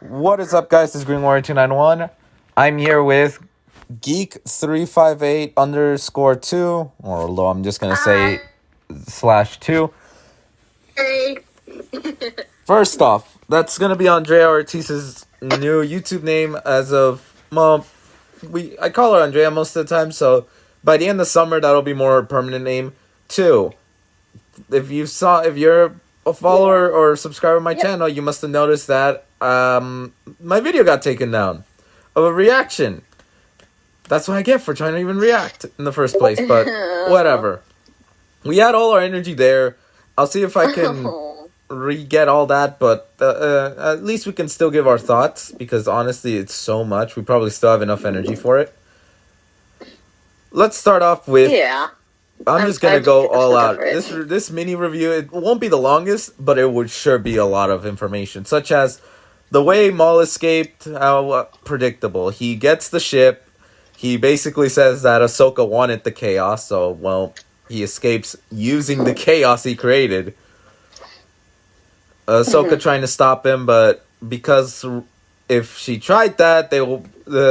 What is up, guys? This is GreenWarrior291. I'm here with Geek358 _2, or although I'm just going to say /2. Hey. First off, that's going to be Andrea Ortiz's new YouTube name as of, well, I call her Andrea most of the time, so by the end of summer, that'll be more permanent name. 2, if you're a follower or subscriber of my channel, you must have noticed that my video got taken down of a reaction. That's what I get for trying to even react in the first place, but whatever. We had all our energy there. I'll see if I can re-get all that, but at least we can still give our thoughts, because honestly, it's so much. We probably still have enough energy for it. Let's start off with... I'm just going to go all out. This mini review, it won't be the longest, but it would sure be a lot of information, such as the way Maul escaped, how predictable. He gets the ship. He basically says that Ahsoka wanted the chaos, so, well, he escapes using the chaos he created. Ahsoka trying to stop him, but because if she tried that, they will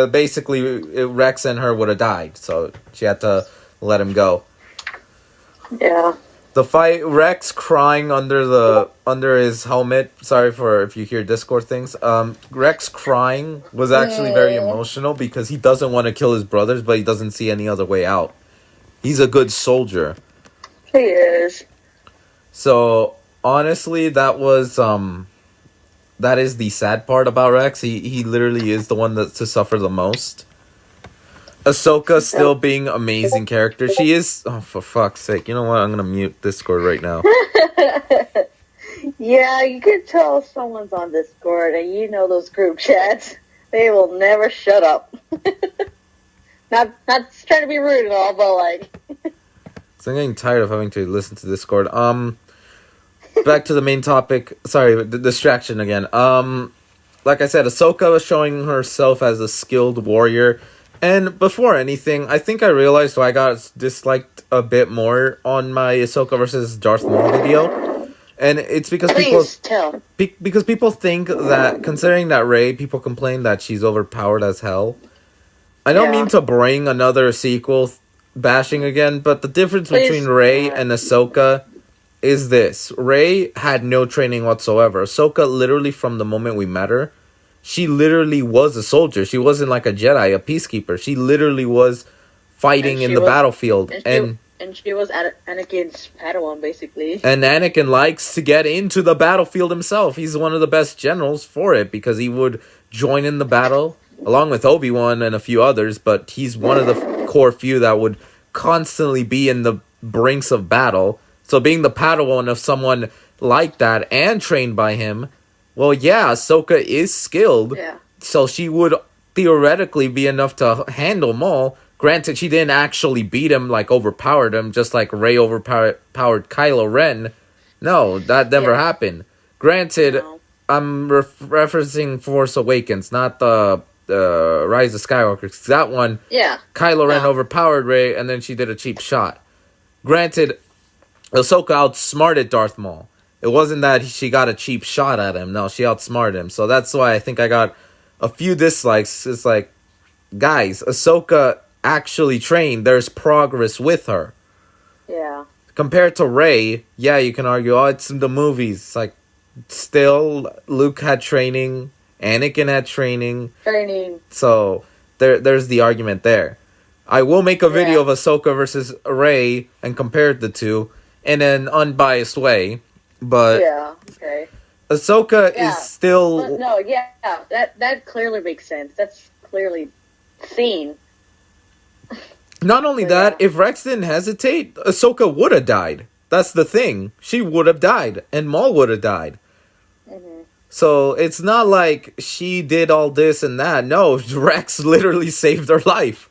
basically Rex and her would have died, so she had to let him go. Yeah. The fight, Rex crying under his helmet. Sorry for if you hear Discord things. Rex crying was actually very emotional because he doesn't want to kill his brothers, but he doesn't see any other way out. He's a good soldier. He is. So honestly, that is the sad part about Rex. He literally is the one to suffer the most. Ahsoka still being amazing character. She is... Oh, for fuck's sake. You know what? I'm going to mute Discord right now. Yeah, you can tell someone's on Discord, and you know those group chats. They will never shut up. not trying to be rude at all, but like... So I'm getting tired of having to listen to Discord. Back to the main topic. Sorry, the distraction again. Like I said, Ahsoka was showing herself as a skilled warrior. And before anything, I think I realized why I got disliked a bit more on my Ahsoka versus Darth Maul video. And it's because people think that, considering that Rey, people complain that she's overpowered as hell. I don't mean to bring another sequel bashing again, but the difference between Rey and Ahsoka is this. Rey had no training whatsoever. Ahsoka, literally from the moment we met her, she literally was a soldier. She wasn't like a Jedi, a peacekeeper. She literally was fighting in the battlefield. And she was Anakin's Padawan, basically. And Anakin likes to get into the battlefield himself. He's one of the best generals for it, because he would join in the battle, along with Obi-Wan and a few others, but he's one of the core few that would constantly be in the brinks of battle. So being the Padawan of someone like that, and trained by him... Well, yeah, Ahsoka is skilled, so she would theoretically be enough to handle Maul. Granted, she didn't actually beat him, like overpowered him, just like Rey overpowered Kylo Ren. No, that never happened. Granted, I'm referencing Force Awakens, not the Rise of Skywalker. 'Cause that one, Kylo Ren overpowered Rey, and then she did a cheap shot. Granted, Ahsoka outsmarted Darth Maul. It wasn't that she got a cheap shot at him. No, she outsmarted him. So that's why I think I got a few dislikes. It's like, guys, Ahsoka actually trained. There's progress with her. Yeah. Compared to Rey, yeah, you can argue, oh, it's in the movies. It's like, still, Luke had training. Anakin had training. So there's the argument there. I will make a video of Ahsoka versus Rey and compare the two in an unbiased way. But Ahsoka is still... But no, that clearly makes sense. That's clearly seen. Not only that, if Rex didn't hesitate, Ahsoka would have died. That's the thing. She would have died, and Maul would have died. So it's not like she did all this and that. No, Rex literally saved her life.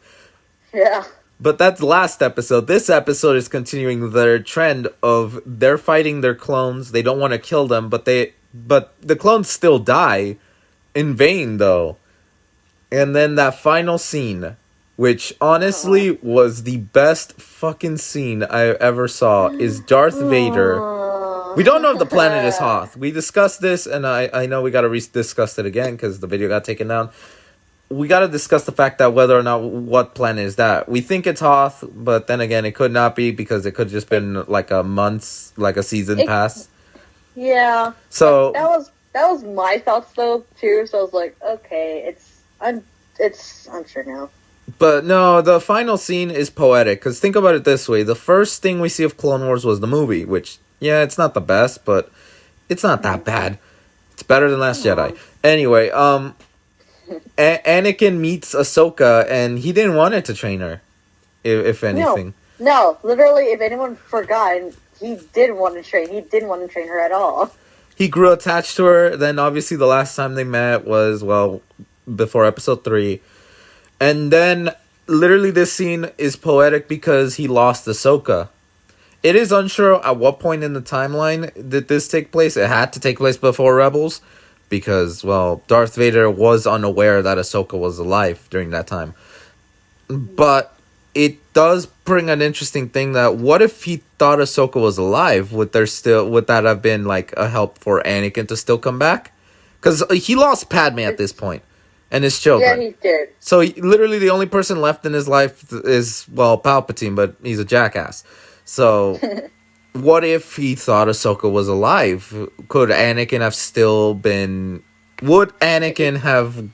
Yeah. But that's last episode. This episode is continuing their trend of they're fighting their clones. They don't want to kill them, but the clones still die in vain, though. And then that final scene, which honestly was the best fucking scene I ever saw, is Darth Vader We don't know if the planet is Hoth. We discussed this, and I know we got to discuss it again because the video got taken down. We got to discuss the fact that whether or not what planet is that. We think it's Hoth, but then again, it could not be because it could just been like a season pass. Yeah. So that was my thoughts though too. So I was like, okay, I'm sure now. But no, the final scene is poetic because think about it this way: the first thing we see of Clone Wars was the movie, which it's not the best, but it's not that bad. It's better than Last Jedi. Anyway, Anakin meets Ahsoka, and he didn't want it to train her, if anything. No, literally, if anyone forgot, he didn't want to train. He didn't want to train her at all. He grew attached to her. Then, obviously, the last time they met was, before Episode 3. And then, literally, this scene is poetic because he lost Ahsoka. It is unsure at what point in the timeline did this take place. It had to take place before Rebels. Because, Darth Vader was unaware that Ahsoka was alive during that time. But it does bring an interesting thing that what if he thought Ahsoka was alive? Would that have been like a help for Anakin to still come back? Because he lost Padme at this point and his children. Yeah, he did. So literally the only person left in his life is, Palpatine, but he's a jackass. So... What if he thought Ahsoka was alive? Could Anakin have still been... Would Anakin have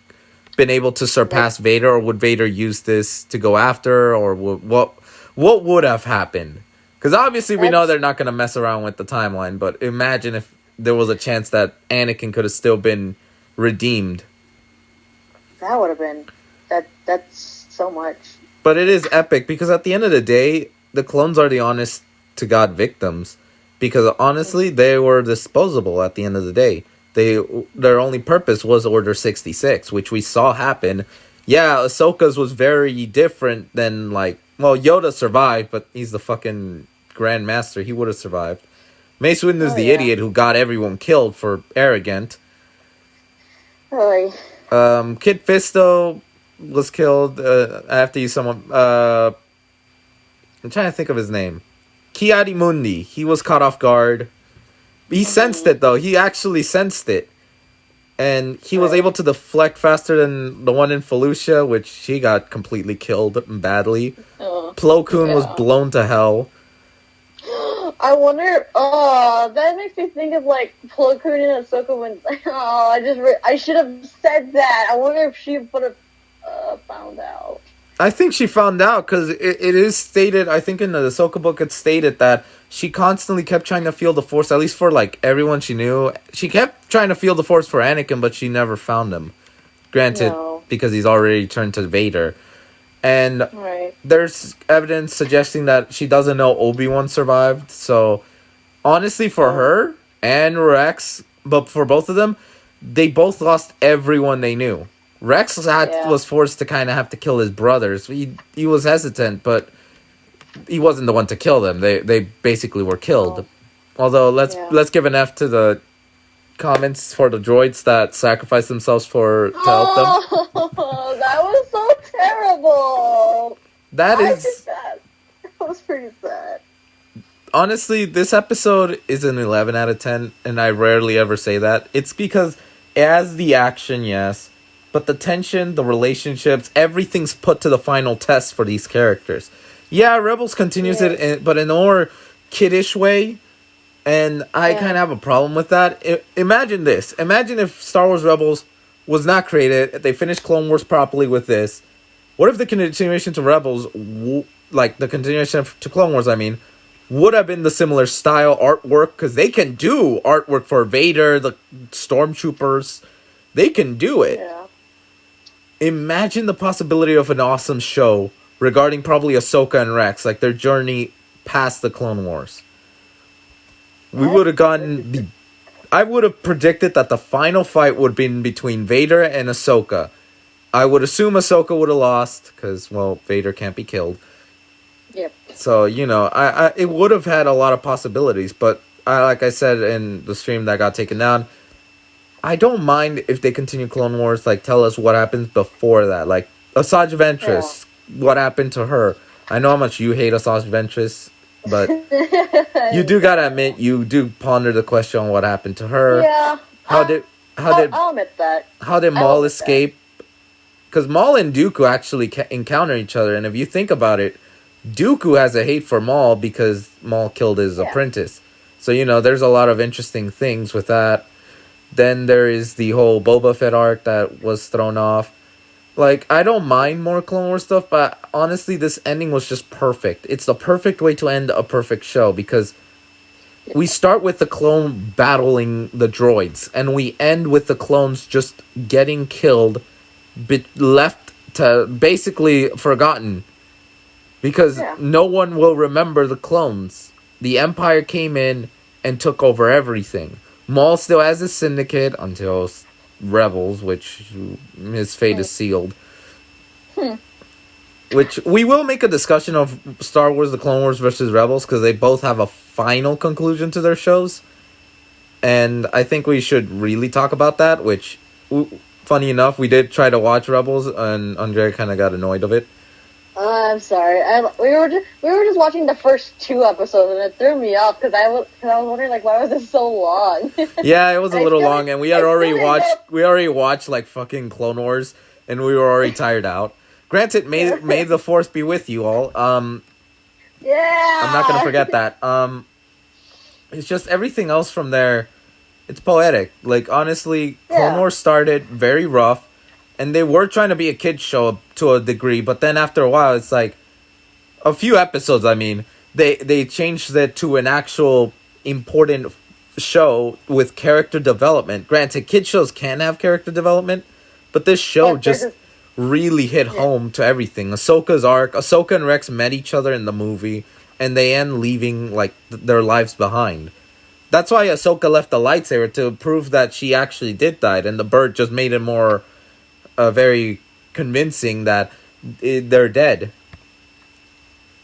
been able to surpass Vader, or would Vader use this to go after her, or what would have happened? Because obviously we know they're not going to mess around with the timeline, but imagine if there was a chance that Anakin could have still been redeemed. That would have been... That's so much. But it is epic, because at the end of the day, the clones are the honest to God victims, because honestly they were disposable at the end of the day. Their only purpose was Order 66, which we saw happen. Ahsoka's was very different than Yoda survived, but he's the fucking Grand Master. He would have survived. Mace Windu is the idiot who got everyone killed for arrogant. Really? Kid Fisto was killed. I have to use someone. I'm trying to think of his name. Ki-Adi-Mundi, he was caught off guard. He sensed it, though. He actually sensed it. And he was able to deflect faster than the one in Felucia, which she got completely killed badly. Plo Koon was blown to hell. I wonder... that makes me think of, Plo Koon and Ahsoka when... I should have said that. I wonder if she would have found out. I think she found out because it is stated, I think in the Ahsoka book, it's stated that she constantly kept trying to feel the Force, at least for everyone she knew. She kept trying to feel the Force for Anakin, but she never found him. Granted, because he's already turned to Vader. And there's evidence suggesting that she doesn't know Obi-Wan survived. So, honestly, for her and Rex, but for both of them, they both lost everyone they knew. Rex was forced to kind of have to kill his brothers. He was hesitant, but he wasn't the one to kill them. They basically were killed. Although let's give an F to the comments for the droids that sacrificed themselves to help them. Oh, that was so terrible. That was pretty sad. Honestly, this episode is an 11 out of 10, and I rarely ever say that. It's because it has the action, yes. But the tension, the relationships, everything's put to the final test for these characters. Yeah, Rebels continues it, but in a more kiddish way. And I kind of have a problem with that. Imagine this. Imagine if Star Wars Rebels was not created. If they finished Clone Wars properly with this. What if the continuation to Rebels, the continuation to Clone Wars, would have been the similar style artwork? Because they can do artwork for Vader, the Stormtroopers. They can do it. Yeah. Imagine the possibility of an awesome show regarding probably Ahsoka and Rex, their journey past the Clone Wars. We would have gotten I would have predicted that the final fight would have been between Vader and Ahsoka. I would assume Ahsoka would have lost, because, Vader can't be killed. Yep. So, it would have had a lot of possibilities, but like I said in the stream that got taken down, I don't mind if they continue Clone Wars, tell us what happens before that. Asajj Ventress, what happened to her? I know how much you hate Asajj Ventress. But you do gotta admit, you do ponder the question on what happened to her. Yeah. How did how did I'll admit that. how did Maul escape? Because Maul and Dooku actually encounter each other, and if you think about it, Dooku has a hate for Maul because Maul killed his apprentice. So, there's a lot of interesting things with that. Then there is the whole Boba Fett arc that was thrown off. Like, I don't mind more Clone Wars stuff, but honestly, this ending was just perfect. It's the perfect way to end a perfect show, because we start with the clone battling the droids, and we end with the clones just getting killed, left to basically forgotten. Because no one will remember the clones. The Empire came in and took over everything. Maul still has his syndicate until Rebels, which his fate is sealed. Which we will make a discussion of Star Wars: The Clone Wars versus Rebels, because they both have a final conclusion to their shows. And I think we should really talk about that, which, funny enough, we did try to watch Rebels, and Andrea kind of got annoyed of it. I'm sorry. We were just watching the first 2 episodes, and it threw me off because I was wondering, like, why was this so long? Yeah, it was a little long, and we had already watched like fucking Clone Wars, and we were already tired out. Granted, may the Force be with you all. Yeah. I'm not gonna forget that. It's just everything else from there. It's poetic. Like, honestly, Clone Wars started very rough. And they were trying to be a kid's show to a degree, but then after a while, it's like a few episodes. I mean, they changed it to an actual important show with character development. Granted, kid shows can have character development, but this show just really hit home to everything. Ahsoka's arc, Ahsoka and Rex met each other in the movie, and they end leaving like their lives behind. That's why Ahsoka left the lightsaber, to prove that she actually did die, and the bird just made it more very convincing that they're dead.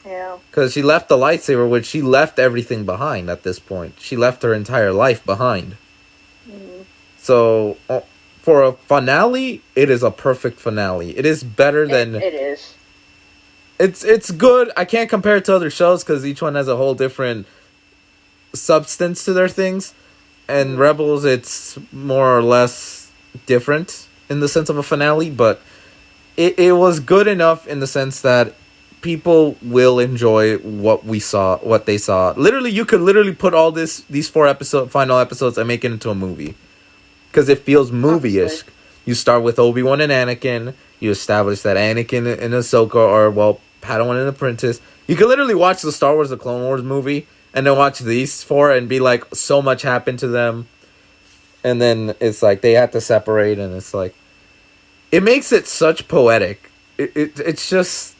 Yeah. Because she left the lightsaber, which she left everything behind at this point. She left her entire life behind. Mm-hmm. So, for a finale, it is a perfect finale. It is better than... It is. It's good. I can't compare it to other shows because each one has a whole different substance to their things. And Rebels, it's more or less different in the sense of a finale, but it was good enough in the sense that people will enjoy what they saw. Literally, you could literally put all these 4 final episodes and make it into a movie, because it feels movie-ish. You start with Obi-Wan and Anakin. You establish that Anakin and Ahsoka are, well, Padawan and Apprentice. You could literally watch the Star Wars: The Clone Wars movie and then watch these 4 and be like, so much happened to them. And then it's like they had to separate, and it's like it makes it such poetic. It's just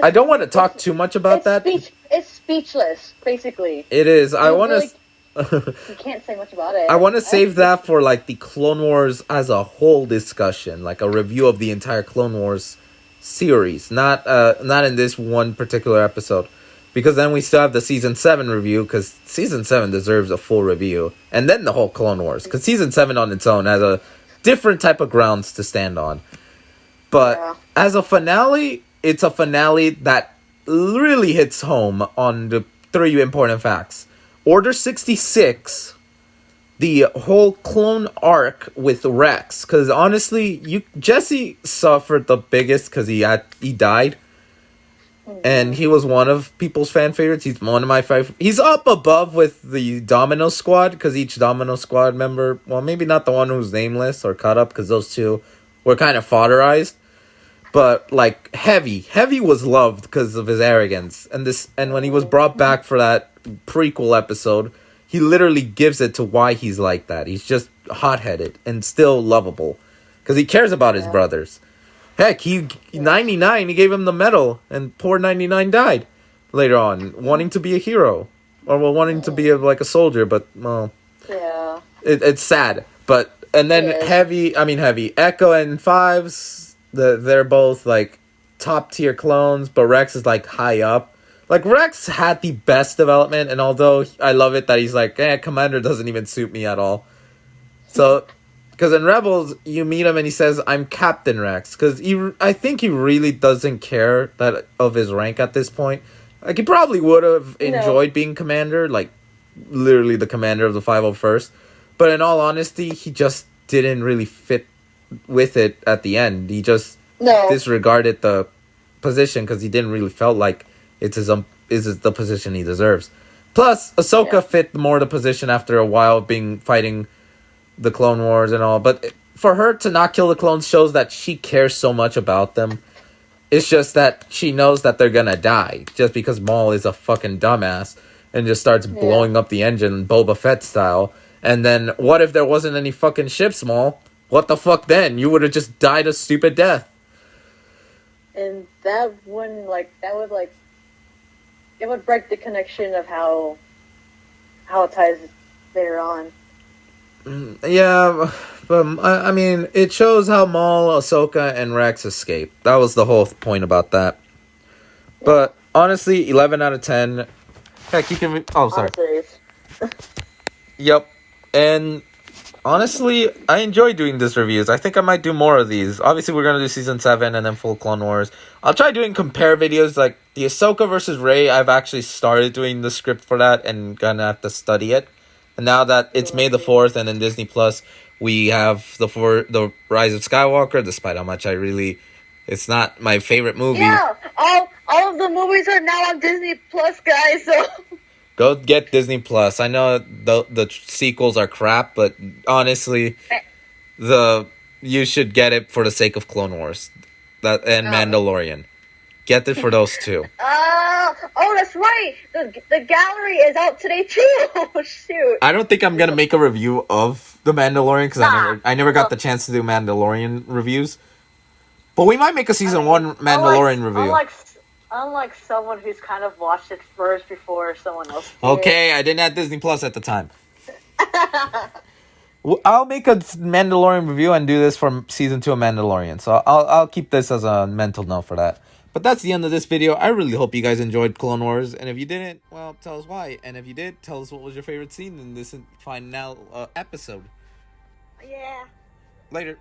I don't want to talk too much about that. It's speechless, basically. It is. I want to. You can't say much about it. I want to save that for like the Clone Wars as a whole discussion, like a review of the entire Clone Wars series, not in this one particular episode. Because then we still have the Season 7 review, because Season 7 deserves a full review. And then the whole Clone Wars, because Season 7 on its own has a different type of grounds to stand on. But as a finale, it's a finale that really hits home on the 3 important facts. Order 66, the whole clone arc with Rex. Because honestly, Jesse suffered the biggest because he died. And he was one of people's fan favorites. He's one of my favorite. He's up above with the Domino Squad, because each Domino Squad member, well, maybe not the one who's nameless or caught up, because those 2 were kind of fodderized. But like Heavy was loved because of his arrogance, and when he was brought back for that prequel episode, he literally gives it to why he's like that. He's just hot-headed and still lovable because he cares about his brothers. Heck, 99, he gave him the medal, and poor 99 died later on, wanting to be a hero. Or, well, wanting to be a soldier, but, well... Yeah. It's sad. But, and then Heavy, Echo and Fives, they're both, like, top-tier clones, but Rex is, like, high up. Like, Rex had the best development, and although I love it that he's like, Commander doesn't even suit me at all. So... Because in Rebels, you meet him and he says, I'm Captain Rex. Because I think he really doesn't care of his rank at this point. Like, he probably would have You know. enjoyed being commander, like, literally the commander of the 501st. But in all honesty, he just didn't really fit with it at the end. He just disregarded the position because he didn't really felt like it's the position he deserves. Plus, Ahsoka fit more the position after a while fighting the Clone Wars and all. But for her to not kill the clones shows that she cares so much about them. It's just that she knows that they're gonna die just because Maul is a fucking dumbass and just starts blowing up the engine Boba Fett style. And then what if there wasn't any fucking ships, Maul? What the fuck then? You would have just died a stupid death. And that wouldn't, it would break the connection of how it ties later on. Yeah, but I mean, it shows how Maul, Ahsoka, and Rex escape. That was the whole point about that. Yeah. But honestly, 11 out of 10. Heck, you can... Oh, sorry. Yep. And honestly, I enjoy doing these reviews. I think I might do more of these. Obviously, we're going to do Season 7 and then full Clone Wars. I'll try doing compare videos like the Ahsoka versus Rey. I've actually started doing the script for that and gonna have to study it. And now that it's May the 4th and in Disney Plus, we have the Rise of Skywalker, despite how much it's not my favorite movie. Yeah, all of the movies are now on Disney Plus, guys, so... Go get Disney Plus. I know the sequels are crap, but honestly, you should get it for the sake of Clone Wars, and Mandalorian. Get it for those two. Oh, that's right. The gallery is out today too. Oh, shoot. I don't think I'm gonna make a review of the Mandalorian because I never got the chance to do Mandalorian reviews. But we might make a season 1 Mandalorian review. Unlike someone who's kind of watched it first before someone else did. Okay, I didn't have Disney Plus at the time. I'll make a Mandalorian review and do this for season 2 of Mandalorian. So I'll keep this as a mental note for that. But that's the end of this video. I really hope you guys enjoyed Clone Wars. And if you didn't, well, tell us why. And if you did, tell us what was your favorite scene in this final episode. Yeah. Later.